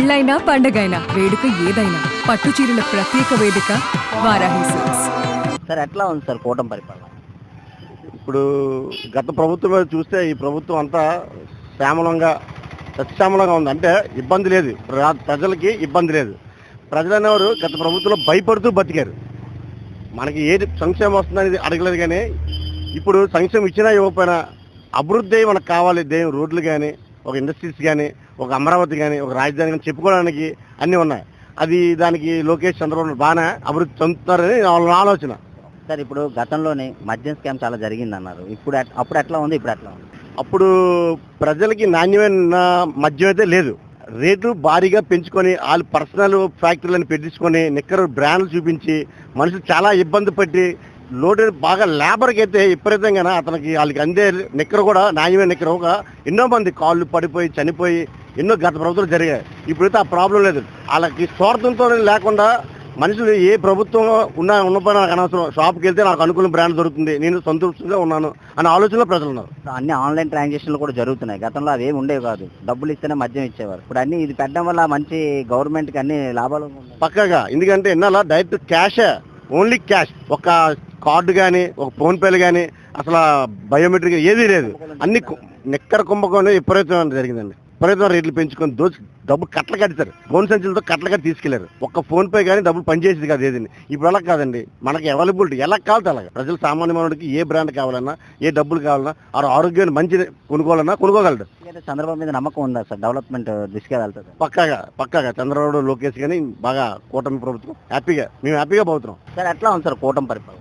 పెళ్ళైనా పండగైనా వేడుక ఏదైనా పట్టు చీరల ప్రత్యేక వేదిక వారాహి సిల్క్స్. సార్ ఎట్లా ఉంది సార్ కూటమి పరిపాలన? ఇప్పుడు గత ప్రభుత్వం మీద చూస్తే ఈ ప్రభుత్వం అంతా శ్యామలంగా సత్యామలంగా ఉంది. అంటే ఇబ్బంది లేదు, ప్రజలకి ఇబ్బంది లేదు. ప్రజలు అనేవారు గత ప్రభుత్వంలో భయపడుతూ బతికారు. మనకి ఏది సంక్షేమం వస్తుందనేది అడగలేదు. కానీ ఇప్పుడు సంక్షేమం ఇచ్చినా ఇవ్వకపోయినా అభివృద్ధి మనకు కావాలి. రోడ్లు కానీ, ఒక ఇండస్ట్రీస్ కానీ, ఒక అమరావతి కానీ, ఒక రాజధాని కానీ చెప్పుకోవడానికి అన్నీ ఉన్నాయి. అది దానికి లోకేష్ చంద్రబాబు బాగానే అభివృద్ధి చెందుతున్నారని వాళ్ళ ఆలోచన. సార్ ఇప్పుడు గతంలోనే మద్యం స్కామ్ చాలా జరిగింది అన్నారు. అప్పుడు ఎట్లా ఉంది, ఇప్పుడు ఎట్లా ఉంది? అప్పుడు ప్రజలకి నాణ్యమైన మద్యం అయితే లేదు. రేట్లు భారీగా పెంచుకొని వాళ్ళు పర్సనల్ ఫ్యాక్టరీలను పెట్టించుకొని నిక్కరు బ్రాండ్లు చూపించి మనుషులు చాలా ఇబ్బంది పట్టి లోటు బాగా లేబర్కి అయితే విపరీతంగా అతనికి వాళ్ళకి అందే నిక్కర కూడా నాణ్యమైన నిక్కర ఒక ఎన్నో మంది కాళ్ళు పడిపోయి చనిపోయి ఎన్నో గత ప్రభుత్వాలు జరిగాయి. ఇప్పుడైతే ఆ ప్రాబ్లం లేదు. వాళ్ళకి స్వార్థంతో లేకుండా మనుషులు ఏ ప్రభుత్వం ఉన్నపై నాకు అనవసరం, షాప్కి వెళ్తే నాకు అనుకూల బ్రాండ్ దొరుకుతుంది, నేను సంతృప్తిగా ఉన్నాను అనే ఆలోచనలో ప్రజలు ఉన్నారు. అన్ని ఆన్లైన్ ట్రాన్సాక్షన్లు కూడా జరుగుతున్నాయి. గతంలో అవి ఏమి ఉండేవి కాదు, డబ్బులు ఇస్తేనే మద్యం ఇచ్చేవారు. ఇప్పుడు అన్ని ఇది పెట్టడం వల్ల మంచి గవర్నమెంట్కి అన్ని లాభాలు ఉన్నాయి పక్కగా. ఎందుకంటే ఎన్నాళ్ళ డైరెక్ట్ క్యాషే, ఓన్లీ క్యాష్. ఒక కార్డు కానీ, ఒక ఫోన్పేలు కానీ, అసలు బయోమెట్రిక్ ఏదీ లేదు. అన్ని నిక్కర కుంభకోణం విపరీతం జరిగిందండి. విపరీతం రేట్లు పెంచుకొని డబ్బులు కట్టలు కట్టారు. ఫోన్ సంచులతో కట్టలు కట్టి తీసుకెళ్లారు. ఒక్క ఫోన్ పే కానీ డబ్బులు పనిచేసేది కాదు ఏదండి. ఇప్పుడు అలా కాదండి, మనకి అవైలబిలిటీ ఎలా కావాలి అలాగే. ప్రజలు సామాన్య మానవుడికి ఏ బ్రాండ్ కావాలన్నా, ఏ డబ్బులు కావాలన్నా, ఆరోగ్యాన్ని మంచి కొనుక్కోవాలన్నా కొనుక్కోగలడు. చంద్రబాబు మీద నమ్మకం ఉందా సార్? డెవలప్మెంట్ దిశగా వెళ్తుంది పక్కాగా చంద్రబాబు, లోకేష్ కానీ బాగా కూటమి ప్రభుత్వం మేము హ్యాపీగా పోతున్నాం. సార్ ఎట్లా ఉంది సార్ కూటమి పరిపాలన?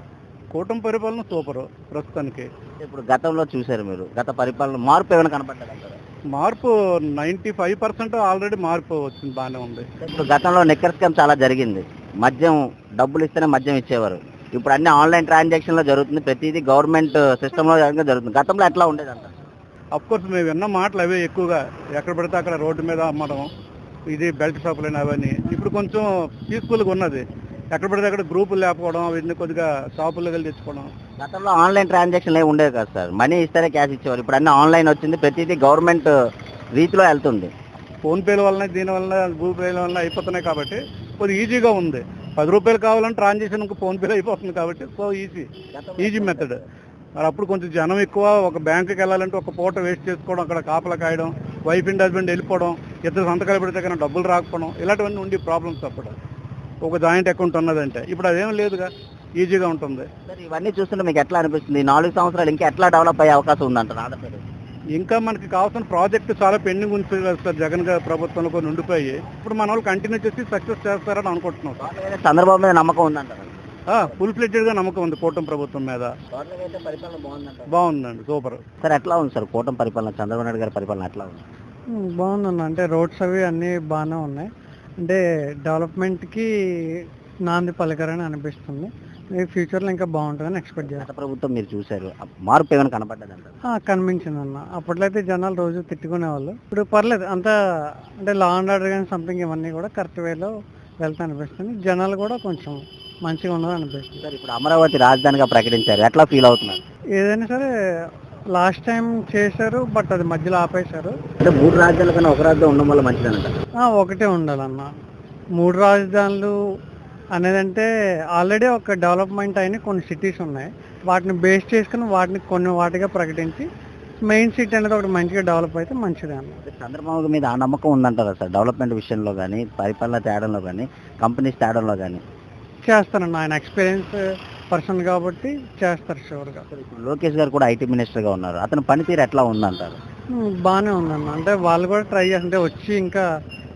కూటమి పరిపాలన సూపర్ ప్రస్తుతానికి. ఇప్పుడు గతంలో చూసారు మీరు, గత పరిపాలన మార్పు ఏమైనా కనపడ్డది అంటారా? మార్పు 95% ఆల్రెడీ మార్పు వచ్చింది, బాగానే ఉంది. ఇప్పుడు గతంలో నిక్కర్ స్కామ్ చాలా జరిగింది. మద్యం డబ్బులు ఇస్తేనే మద్యం ఇచ్చేవారు. ఇప్పుడు అన్ని ఆన్లైన్ ట్రాన్సాక్షన్లో జరుగుతుంది. ప్రతిదీ గవర్నమెంట్ సిస్టంలో జరుగుతుంది. గతంలో ఎట్లా ఉండేది అంటారు? అఫ్కోర్స్ మేము విన్న మాటలు అవే ఎక్కువగా, ఎక్కడ పడితే అక్కడ రోడ్డు మీద అమ్మడం, ఇది బెల్ట్ షాపులు అవన్నీ. ఇప్పుడు కొంచెం పీస్ఫుల్గా ఉన్నది. ఎక్కడ పడితే అక్కడ గ్రూపులు లేకపోవడం, అవన్నీ కొద్దిగా షాపుల్లో వెళ్ళి తెచ్చుకోవడం. గతంలో ఆన్లైన్ ట్రాన్సాక్షన్లు ఏమి ఉండేది కదా సార్, మనీ ఇస్తేనే క్యాష్ ఇచ్చేవారు. ఇప్పుడు అన్నీ ఆన్లైన్ వచ్చింది, ప్రతిదీ గవర్నమెంట్ రీతిలో వెళ్తుంది. ఫోన్పేల వలన, దీని వలన, గూగుల్ పేల వలన అయిపోతున్నాయి కాబట్టి కొద్దిగా ఈజీగా ఉంది. 10 రూపాయలు కావాలని ట్రాన్సాక్షన్కి ఫోన్పేలో అయిపోతుంది కాబట్టి సో ఈజీ మెథడ్. మరి అప్పుడు కొంచెం జనం ఎక్కువ. ఒక బ్యాంకుకి వెళ్ళాలంటే ఒక పూట వేస్ట్ చేసుకోవడం, అక్కడ కాపలా కాయడం, వైఫ్ అండ్ హస్బెండ్ వెళ్ళిపోవడం, ఇద్దరు సంతకాలు పెడితే కానీ డబ్బులు రాకపోవడం, ఇలాంటివన్నీ ఉండి ప్రాబ్లమ్స్ అప్పుడు. ఒక జాయింట్ అకౌంట్ ఉన్నదంటే ఇప్పుడు అదేం లేదుగా, ఈజీగా ఉంటుంది. సార్ ఇవన్నీ చూస్తుంటే మీకు ఎట్లా అనిపిస్తుంది? 4 సంవత్సరాలు ఇంకా ఎట్లా డెవలప్ అయ్యే అవకాశం ఉందంటారు ఆంధ్రప్రదేశ్? ఇంకా మనకి కావాల్సిన ప్రాజెక్టు చాలా పెండింగ్ ఉంది సార్. జగన్ గారి ప్రభుత్వంలో కొన్ని ఉండిపోయి ఇప్పుడు మన వాళ్ళు కంటిన్యూ చేసి సక్సెస్ చేస్తారని అనుకుంటున్నాం. చంద్రబాబు మీద నమ్మకం ఉందంటారు? ఫుల్ ఫ్లెడ్జెడ్గా నమ్మకం ఉంది కూటమి ప్రభుత్వం మీద. బాగుందండి, సూపర్. సార్ ఎట్లా ఉంది సార్ కూటమి పరిపాలన? చంద్రబాబు నాయుడు గారి పరిపాలన ఎట్లా ఉంది? బాగుందన్న. అంటే రోడ్స్ అవి అన్నీ బాగానే ఉన్నాయి. అంటే డెవలప్మెంట్కి నాంది పలకరని అనిపిస్తుంది. ఫ్యూచర్లో ఇంకా బాగుంటుందని ఎక్స్పెక్ట్ చేస్తాను. ప్రభుత్వం మీరు చూశారు, మార్పు ఏమైనా కనపడ్డది అంటారు? కనిపించింది అన్న. అప్పట్లో అయితే జనాలు రోజు తిట్టుకునేవాళ్ళు, ఇప్పుడు పర్లేదు అంతా. అంటే లా అండ్ ఆర్డర్ కానీ సంథింగ్ ఇవన్నీ కూడా కరెక్ట్ వేలో వెళ్తా అనిపిస్తుంది. జనాలు కూడా కొంచెం మంచిగా ఉన్నది అనిపిస్తుంది. సార్ ఇప్పుడు అమరావతి రాజధానిగా ప్రకటించారు, ఎట్లా ఫీల్ అవుతున్నారు? ఏదైనా సరే లాస్ట్ టైం చేశారు, బట్ అది మధ్యలో ఆపేశారు. అంటే 3 రాజధానుల కన్నా ఒక రాజధాని ఉండడం వల్ల మంచిదనంట. ఒకటే ఉండాలన్న. 3 రాజధానులు అనేదంటే ఆల్రెడీ ఒక డెవలప్మెంట్ అయిన కొన్ని సిటీస్ ఉన్నాయి, వాటిని బేస్ చేసుకుని వాటిని కొన్ని వాటిగా ప్రకటించి మెయిన్ సిటీ అనేది ఒకటి మంచిగా డెవలప్ అయితే మంచిదే అన్న. చంద్రబాబు మీద ఆ నమ్మకం ఉందంటారా సార్? డెవలప్మెంట్ విషయంలో కానీ, పరిపాలన తేడంలో కానీ, కంపెనీస్ తేడంలో కానీ చేస్తారన్న. ఆయన ఎక్స్పీరియన్స్ పర్సన్ కాబట్టి చేస్తారు షూర్గా. లోకేష్ గారు కూడా ఐటీ మినిస్టర్గా ఉన్నారు, అతని పనితీరు ఎట్లా ఉందంటారు? బాగానే ఉందన్న. అంటే వాళ్ళు కూడా ట్రై చేస్తుంటే వచ్చి ఇంకా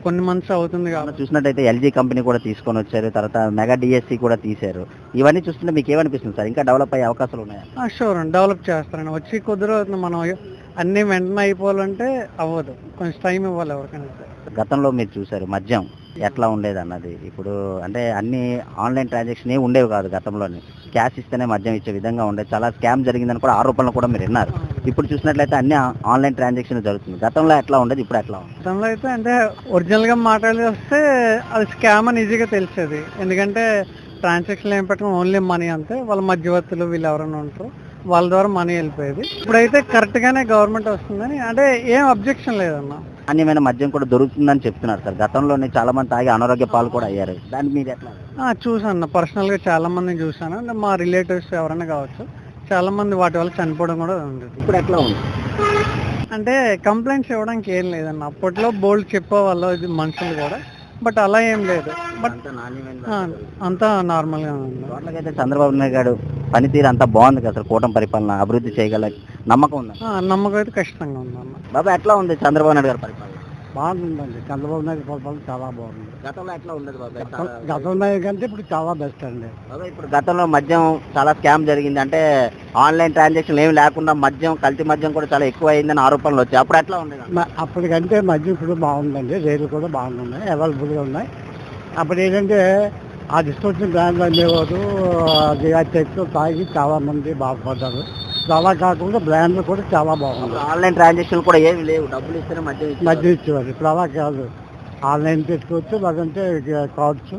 కొన్ని మంత్స్ అవుతుంది కాబట్టి. చూసినట్టయితే ఎల్జీ కంపెనీ కూడా తీసుకొని వచ్చారు, తర్వాత మెగా డిఎస్సి కూడా తీశారు. ఇవన్నీ చూస్తుంటే మీకు ఏమనిపిస్తుంది సార్? ఇంకా డెవలప్ అయ్యే అవకాశాలు ఉన్నాయా? షూర్ అండి, డెవలప్ చేస్తారండి. వచ్చి కుదిరి మనం అన్నీ వెంటనే అయిపోవాలంటే అవ్వదు, కొంచెం టైం ఇవ్వాలి ఎవరికైనా. గతంలో మీరు చూసారు మద్యం ఎట్లా ఉండేది అన్నది. ఇప్పుడు అంటే అన్ని ఆన్లైన్ ట్రాన్సాక్షన్ ఏ ఉండేవి కాదు. గతంలోనే క్యాష్ ఇస్తేనే మద్యం ఇచ్చే విధంగా ఉండేది. చాలా స్కామ్ జరిగిందని కూడా ఆరోపణలు కూడా మీరు విన్నారు. ఇప్పుడు చూసినట్లయితే అన్ని ఆన్లైన్ ట్రాన్సాక్షన్ జరుగుతుంది. గతంలో ఎట్లా ఉండేది, ఇప్పుడు ఎట్లా ఉంది? గతంలో అయితే అంటే ఒరిజినల్గా మాట్లాడి వస్తే అది స్కామ్ అని ఈజీగా తెలిసేది. ఎందుకంటే ట్రాన్సాక్షన్ ఏం పెట్టడం ఓన్లీ మనీ అంతే. వాళ్ళ మధ్యవర్తులు వీళ్ళు ఎవరైనా ఉంటారు, వాళ్ళ ద్వారా మనీ వెళ్ళిపోయేది. ఇప్పుడైతే కరెక్ట్గానే గవర్నమెంట్ వస్తుందని అంటే ఏం అబ్జెక్షన్ లేదన్న. నాణ్యమైన మద్యం కూడా దొరుకుతుందని చెప్తున్నారు సార్. గతంలోనే చాలా మంది తాగి అనారోగ్య పాలు కూడా అయ్యారు. దాని మీద ఎట్లా? చూసాను, పర్సనల్గా చాలా మందిని చూసాను. అంటే మా రిలేటివ్స్ ఎవరైనా కావచ్చు, చాలా మంది వాటి వల్ల చనిపోవడం కూడా ఉంది. ఇప్పుడు ఎట్లా ఉంది? అంటే కంప్లైంట్స్ ఇవ్వడానికి ఏం లేదన్న. అప్పట్లో బోల్డ్ చెప్పేవాళ్ళు ఇది మనుషులు కూడా, బట్ అలా ఏం లేదు. బట్ అంత నాణ్యమైన అంతా నార్మల్గా ఉంది. అయితే చంద్రబాబు నాయుడు గారు పనితీరు అంతా బాగుంది కదా సార్. కూటమి పరిపాలన అభివృద్ధి చేయగల నమ్మకం ఉంది. నమ్మకం అయితే ఖచ్చితంగా ఉందన్న. బాబా ఎట్లా ఉంది చంద్రబాబు నాయుడు గారి పరిపాలన? బాగుందండి, చంద్రబాబు నాయుడు పరిపాలన చాలా బాగుంది. గతంలో ఎట్లా ఉండదు బాబాయ్? గతంలో కంటే ఇప్పుడు చాలా బెస్ట్ అండి. బాబాయ్ ఇప్పుడు గతంలో మద్యం చాలా స్కామ్ జరిగింది, అంటే ఆన్లైన్ ట్రాన్సాక్షన్ ఏమి లేకుండా మద్యం కల్తీ మద్యం కూడా చాలా ఎక్కువ అయిందని ఆరోపణలు వచ్చాయి. అప్పుడు ఎట్లా ఉండేది? అప్పటికంటే మద్యం ఇప్పుడు బాగుందండి, రేట్లు కూడా బాగున్నాయి, అవైలబుల్గా ఉన్నాయి. అప్పుడు ఏంటంటే ఆ డిస్కౌంట్ బ్రాండ్లు అనేవారు, అది తెచ్చి తాగి చాలా మంది బాగుపడ్డారు. చాలా కాకుండా బ్రాండ్లు కూడా చాలా బాగున్నాయి. ఆన్లైన్ ట్రాన్సాక్షన్ కూడా ఏమి లేవు, డబ్బులు ఇస్తేనే మద్యం ఇచ్చేవారు. ఇప్పుడు అలా కాదు, ఆన్లైన్ తెచ్చుకోవచ్చు, లేదంటే కార్డ్స్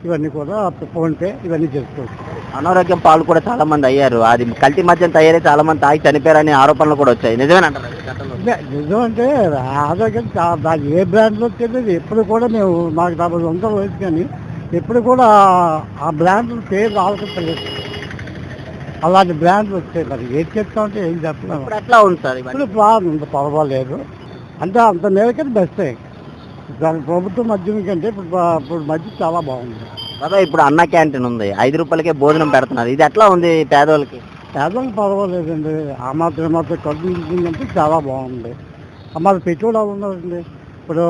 ఇవన్నీ కూడా, ఫోన్పే ఇవన్నీ చేసుకోవచ్చు. అనారోగ్యం పాలు కూడా చాలా మంది అయ్యారు. అది కల్తీ మద్యం తయారై చాలా మంది తాగి చనిపోయారని ఆరోపణలు కూడా వచ్చాయి. నిజమేనంటారు? నిజం అంటే ఆరోగ్యం దాని ఏ బ్రాండ్లో తెలియదు. ఎప్పుడు కూడా మేము నాకు 40 సంవత్సరాలు వయసు, కానీ ఎప్పుడు కూడా ఆ బ్రాండ్లు పేరు ఆలోచించలేదు. అలాంటి బ్రాండ్లు వచ్చాయి. మరి ఏం చెప్తామంటే ఏం చెప్పలేము. ఎట్లా ఉంది సార్? ఇప్పుడు బాగుంది, పర్వాలేదు. అంటే అంత మేరకే బెస్ట్. దాని ప్రభుత్వం మద్యం కంటే ఇప్పుడు మద్యం చాలా బాగుంది. బాబా ఇప్పుడు అన్న క్యాంటీన్ ఉంది, 5 రూపాయలకే భోజనం పెడుతున్నారు. ఇది ఎట్లా ఉంది పేదోళ్ళకి? పేదలకు పర్వాలేదండి. ఆ మాత్రం ఖర్చు ఉంటుందంటే చాలా బాగుంది. మాకు పెట్టుబడి ఉన్నారండి. ఇప్పుడు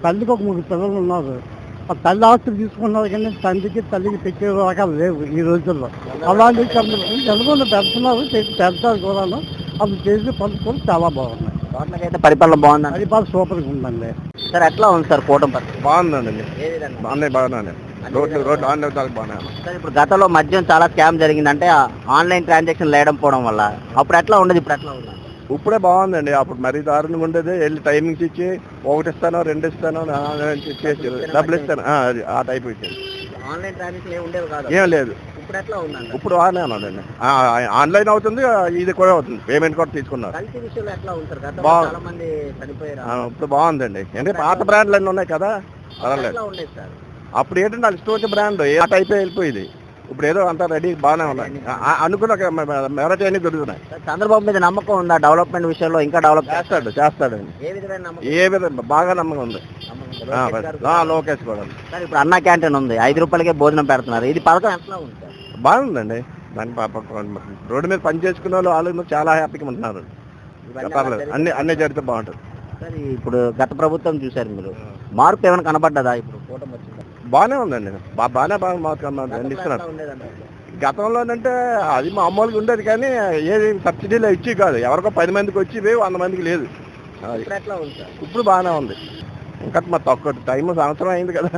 తల్లికి ఒక 3 పిల్లలు ఉన్నారు. ఆ తల్లి ఆస్తులు తీసుకున్నారు, కానీ తండ్రికి తల్లికి పెట్టే రకాలు లేవు ఈ రోజుల్లో. అలాంటి జనగొండ పెడుతున్నారు, పెడతారు కూడాను. అది చేసే పద్ధతులు చాలా బాగున్నాయి. అయితే పరిపాలన బాగుంది. పరిపాలన సూపర్గా ఉందండి. సార్ ఎట్లా ఉంది సార్ కూటమి పరిపాలన? బాగుందండి, బాగున్నాయి. రోడ్లు ఆన్లైన్ బాగున్నాయి. సార్ ఇప్పుడు గతంలో మద్యం చాలా స్కామ్ జరిగింది, అంటే ఆన్లైన్ ట్రాన్సాక్షన్ లేకపోవడం వల్ల. అప్పుడు ఎట్లా ఉండదు, ఇప్పుడు ఎట్లా ఉంది? ఇప్పుడే బాగుందండి. అప్పుడు మరీ దారుణంగా ఉండేది. వెళ్ళి టైమింగ్స్ ఇచ్చి 1 ఇస్తాను 2 ఇస్తాను చేసి డబ్బులు ఇస్తాను, ఆ టైప్ ఇచ్చేది. ఆన్లైన్ ట్రాన్సాక్షన్ ఏమి ఉండేవి కాదు. ఏం లేదు. ఇప్పుడు ఎట్లా ఉందండి? ఇప్పుడు బాగానే ఉన్నదండి. ఆన్లైన్ అవుతుంది, ఇది కూడా అవుతుంది. పేమెంట్ కూడా తీసుకున్నారు. కల్తీ విషయంలో ఎట్లా ఉంది సార్? గతంలో చాలా మంది చనిపోయారు. ఇప్పుడు బాగుందండి. అంటే పాత బ్రాండ్లు అన్నీ ఉన్నాయి కదా, పర్వాలేదు. ఎట్లా ఉండేది సార్? అప్పుడు ఏంటంటే వాళ్ళు ఇష్టం వచ్చే బ్రాండ్ ఆ టైపే వెళ్ళిపోయింది. ఇప్పుడు ఏదో అంతా రెడీ బాగానే ఉన్నాయి. అనుకున్న మెరటి అన్ని దొరుకుతున్నాయి. చంద్రబాబు మీద నమ్మకం ఉందా డెవలప్మెంట్ విషయంలో? ఇంకా డెవలప్ చేస్తాడండి. ఏ విధంగా బాగా నమ్మకం ఉంది. లోకేష్ కూడా. సార్ ఇప్పుడు అన్న క్యాంటీన్ ఉంది, 5 రూపాయలకే భోజనం పెడుతున్నారు. ఇది పథకం ఎట్లా ఉంది సార్? బాగుందండి. దాని రోడ్డు మీద పని చేసుకునే వాళ్ళు చాలా హ్యాపీగా ఉంటున్నారు. అన్ని జరిగితే బాగుంటుంది. సార్ ఇప్పుడు గత ప్రభుత్వం చూశారు మీరు, మార్పు ఏమైనా కనబడ్డదా? ఇప్పుడు కూటమి వచ్చిందా? బాగానే ఉందండి, బాగా ఇస్తున్నారు. గతంలో అంటే అది మామూలుగా ఉండేది, కానీ ఏది సబ్సిడీలో ఇచ్చి కాదు, ఎవరికో 10 మందికి వచ్చి 100 మందికి లేదు. ఇప్పుడు బాగానే ఉంది. ఇంకా మరి తక్కువ టైం, సంవత్సరం అయింది కదా.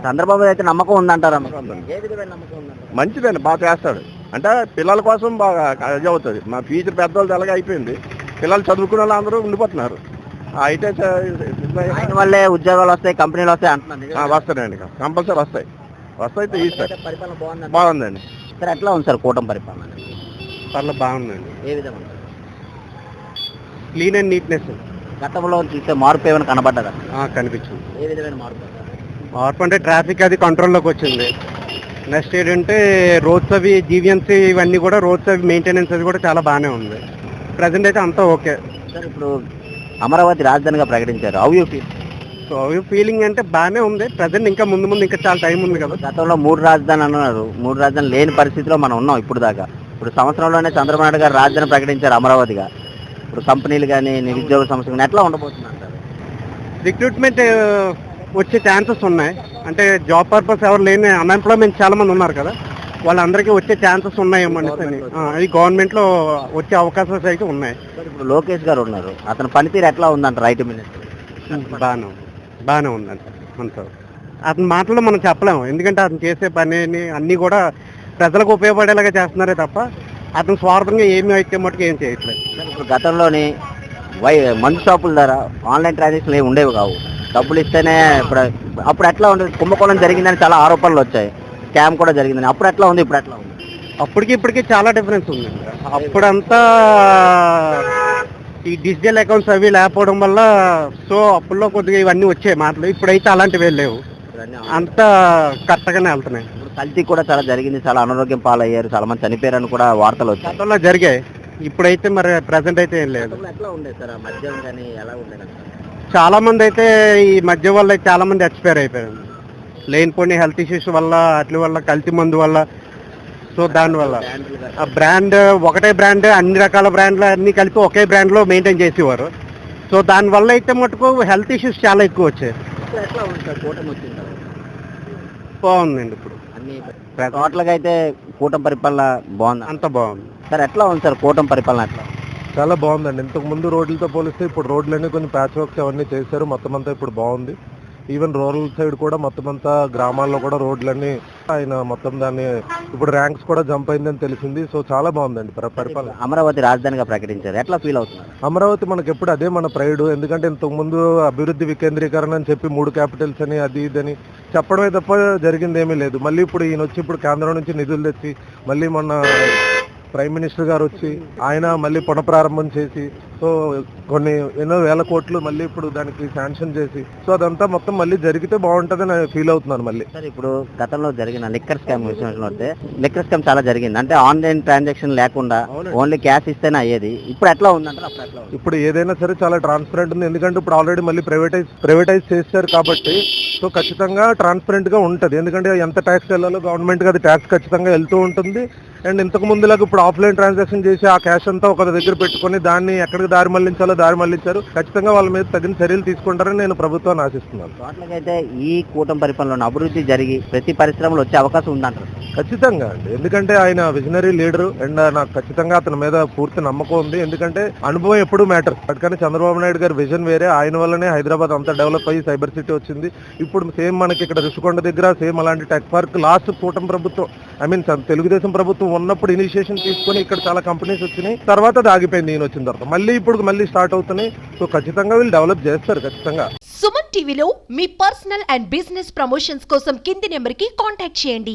చంద్రబాబు అయితే నమ్మకం ఉందంటారా? మంచిదండి, బాగా చేస్తాడు. అంటే పిల్లల కోసం బాగా ఇది అవుతుంది. మా ఫ్యూచర్ పెద్దవాళ్ళు ఎలాగ అయిపోయింది, పిల్లలు చదువుకునే వాళ్ళు అందరూ ఉండిపోతున్నారు. అయితే వల్లే ఉద్యోగాలు వస్తాయి, కంపెనీలు వస్తాయి అంటున్నారు. వస్తాయండి, కంపల్సరీ వస్తాయి. తీస్తారు. బాగుందండి. సార్ ఎట్లా ఉంది సార్ కూటమి పరిపాలన? పర్లేదు బాగుందండి. ఏ విధంగా? Clean and neatness. గతంలో చూస్తే మార్పు ఏమైనా కనబడ్డదా? కనిపించింది. ఏ విధమైన మార్పు? మార్పు అంటే ట్రాఫిక్ అది కంట్రోల్లోకి వచ్చింది. నెక్స్ట్ ఏంటంటే రోడ్స్ అవి జీవీఎంసీ ఇవన్నీ కూడా, రోడ్స్ అవి మెయింటెనెన్స్ అది కూడా చాలా బాగానే ఉంది. ప్రజెంట్ అయితే అంతా ఓకే. సార్ ఇప్పుడు అమరావతి రాజధానిగా ప్రకటించారు, how you feel? So how you feeling అంటే బాగానే ఉంది. ప్రజెంట్ ఇంకా ముందు ఇంకా చాలా టైం ఉంది కదా. గతంలో 3 రాజధానులు అన్నారు, 3 రాజధానులు లేని పరిస్థితిలో మనం ఉన్నాం ఇప్పుడు దాకా. ఇప్పుడు సంవత్సరంలోనే చంద్రబాబు నాయుడు గారు రాజధాని ప్రకటించారు అమరావతిగా. ఇప్పుడు కంపెనీలు కానీ నిరుద్యోగ సమస్య కానీ ఎట్లా ఉండబోతున్నారు సార్? రిక్రూట్మెంట్ వచ్చే ఛాన్సెస్ ఉన్నాయి. అంటే జాబ్ పర్పస్ ఎవరు లేని అన్ఎంప్లాయ్మెంట్ చాలా మంది ఉన్నారు కదా, వాళ్ళందరికీ వచ్చే ఛాన్సెస్ ఉన్నాయేమో అని. అది గవర్నమెంట్లో వచ్చే అవకాశాలు అయితే ఉన్నాయి. ఇప్పుడు లోకేష్ గారు ఉన్నారు, అతని పనితీరు ఎట్లా ఉందంట రైతు మినిస్టర్? బాగానే ఉందంట. అంత అతని మాటల్లో మనం చెప్పలేము, ఎందుకంటే అతను చేసే పని అన్నీ కూడా ప్రజలకు ఉపయోగపడేలాగా చేస్తున్నారే తప్ప అతను స్వార్థంగా ఏమి అయితే మటుకు ఏం చేయట్లేదు. ఇప్పుడు గతంలోని మందు షాపుల ద్వారా ఆన్లైన్ ట్రాన్సాక్షన్లు ఏమి ఉండేవి కావు, డబ్బులు ఇస్తేనే. అప్పుడు ఎట్లా ఉండేది? కుంభకోణం జరిగిందని చాలా ఆరోపణలు వచ్చాయి, స్కామ్ కూడా జరిగిందని. అప్పుడు ఎట్లా ఉంది, ఇప్పుడు ఎట్లా ఉంది? అప్పటికి ఇప్పటికి చాలా డిఫరెన్స్ ఉంది. అప్పుడంతా ఈ డిజిటల్ అకౌంట్స్ అవి లేకపోవడం వల్ల సో అప్పుల్లో కొద్దిగా ఇవన్నీ వచ్చాయి మాటలు. ఇప్పుడైతే అలాంటివి లేవు, అంతా కరెక్ట్గానే వెళ్తున్నాయి. ఇప్పుడు కల్తీ కూడా చాలా జరిగింది, చాలా అనారోగ్యం పాలయ్యారు, చాలా మంది చనిపోయారని కూడా వార్తలు వచ్చాయి. గతంలో జరిగాయి, ఇప్పుడైతే మరి ప్రెసెంట్ అయితే ఏం లేదు. ఎట్లా ఉండేది సార్ మద్యం కానీ ఎలా ఉండేది? చాలా మంది అయితే ఈ మధ్య వల్ల చాలా మంది ఎక్స్పైర్ అయిపోయారు, లేనిపోని హెల్త్ ఇష్యూస్ వల్ల, అట్ల వల్ల, కల్తీ మందు వల్ల. సో దానివల్ల ఆ బ్రాండ్ ఒకటే బ్రాండ్, అన్ని రకాల బ్రాండ్లు అన్ని కలిపి ఒకే బ్రాండ్లో మెయింటైన్ చేసేవారు. సో దానివల్ల అయితే మటుకు హెల్త్ ఇష్యూస్ చాలా ఎక్కువ వచ్చాయి. ఎట్లా ఉంది సార్ కూటమి వచ్చింది? బాగుందండి ఇప్పుడు అన్ని టోటల్గా అయితే కూటమి పరిపాలన బాగుంది, అంత బాగుంది. సార్ ఎట్లా ఉంది సార్ కూటమి పరిపాలన? ఎట్లా చాలా బాగుందండి. ఇంతకు ముందు రోడ్లతో పోలిస్తే ఇప్పుడు రోడ్లన్నీ కొంచెం ప్యాచ్ వర్క్స్ అవన్నీ చేశారు, మొత్తం అంతా ఇప్పుడు బాగుంది. ఈవెన్ రూరల్ సైడ్ కూడా మొత్తం అంతా గ్రామాల్లో కూడా రోడ్లన్నీ ఆయన మొత్తం దాన్ని ఇప్పుడు ర్యాంక్స్ కూడా జంప్ అయిందని తెలిసింది. సో చాలా బాగుందండి పరిపాలన. అమరావతి రాజధానిగా ప్రకటించారు, ఎట్లా ఫీల్ అవుతున్నారు? అమరావతి మనకి ఎప్పుడు అదే మన ప్రైడ్. ఎందుకంటే ఇంతకు ముందు అభివృద్ధి వికేంద్రీకరణ అని చెప్పి 3 క్యాపిటల్స్ అని అది ఇదని చెప్పడమే తప్ప జరిగింది ఏమీ లేదు. మళ్ళీ ఇప్పుడు ఈయన వచ్చి ఇప్పుడు కేంద్రం నుంచి నిధులు తెచ్చి మళ్ళీ మొన్న ప్రైమ్ మినిస్టర్ గారు వచ్చి ఆయన మళ్ళీ పునఃప్రారంభం చేసి సో కొన్ని ఎన్నో వేల కోట్లు మళ్ళీ ఇప్పుడు దానికి శాంక్షన్ చేసి సో అదంతా మొత్తం మళ్ళీ జరిగితే బాగుంటుందని నేను ఫీల్ అవుతున్నాను. మళ్ళీ సార్ ఇప్పుడు గతంలో జరిగిన లిక్కర్ స్కామ్ విషయంలో వస్తే లిక్కర్ స్కామ్ చాలా జరిగింది, అంటే ఆన్లైన్ ట్రాన్సాక్షన్ లేకుండా ఓన్లీ క్యాష్ ఇస్తేనే అయ్యేది. ఇప్పుడు ఎట్లా ఉందంటే అప్పుడు ఎట్లా ఉంది? ఇప్పుడు ఏదైనా సరే చాలా ట్రాన్స్పరెంట్ ఉంది, ఎందుకంటే ఇప్పుడు ఆల్రెడీ మళ్ళీ ప్రైవేటైజ్ చేశారు కాబట్టి సో ఖచ్చితంగా ట్రాన్స్పరెంట్ గా ఉంటుంది. ఎందుకంటే ఎంత ట్యాక్స్ వెళ్ళాలో గవర్నమెంట్ కి అది ట్యాక్స్ ఖచ్చితంగా వెళ్తూ ఉంటుంది. అండ్ ఇంతకు ముందులాగా ఇప్పుడు ఆఫ్లైన్ ట్రాన్సాక్షన్ చేసి ఆ క్యాష్ అంతా ఒక దగ్గర పెట్టుకొని దాన్ని ఎక్కడికి దారి మళ్లించాలో దారి మళ్లించారు. ఖచ్చితంగా వాళ్ళ మీద తగిన చర్యలు తీసుకుంటారని నేను ప్రభుత్వాన్ని ఆశిస్తున్నాను. టోటల్గా ఈ కూటమి పరిపాలనలో అభివృద్ధి జరిగి ప్రతి పరిశ్రమలో వచ్చే అవకాశం ఉందంటారు? ఖచ్చితంగా అండి, ఎందుకంటే ఆయన విజనరీ లీడరు అండ్ నాకు ఖచ్చితంగా అతని మీద పూర్తి నమ్మకం ఉంది. ఎందుకంటే అనుభవం ఎప్పుడు మ్యాటర్. కానీ చంద్రబాబు నాయుడు గారి విజన్ వేరే, ఆయన వల్లనే హైదరాబాద్ అంతా డెవలప్ అయ్యి సైబర్ సిటీ వచ్చింది. ఇప్పుడు సేమ్ మనకి ఇక్కడ రుషికొండ దగ్గర సేమ్ అలాంటి టెక్ పార్క్ లాస్ట్ కూటమి ప్రభుత్వం తెలుగుదేశం ప్రభుత్వం ఉన్నప్పుడు ఇనిషియేషన్ తీసుకొని ఇక్కడ చాలా కంపెనీస్ వచ్చినాయి. తర్వాత అది ఆగిపోయింది ఈయన వచ్చిన తర్వాత. మళ్ళీ స్టార్ట్ అవుతున్నాయి. సో ఖచ్చితంగా వీళ్ళు డెవలప్ చేస్తారు ఖచ్చితంగా. సుమన్ టీవీలో మీ పర్సనల్ అండ్ బిజినెస్ ప్రమోషన్స్ కోసం కింది నెంబర్కి కాంటాక్ట్ చేయండి.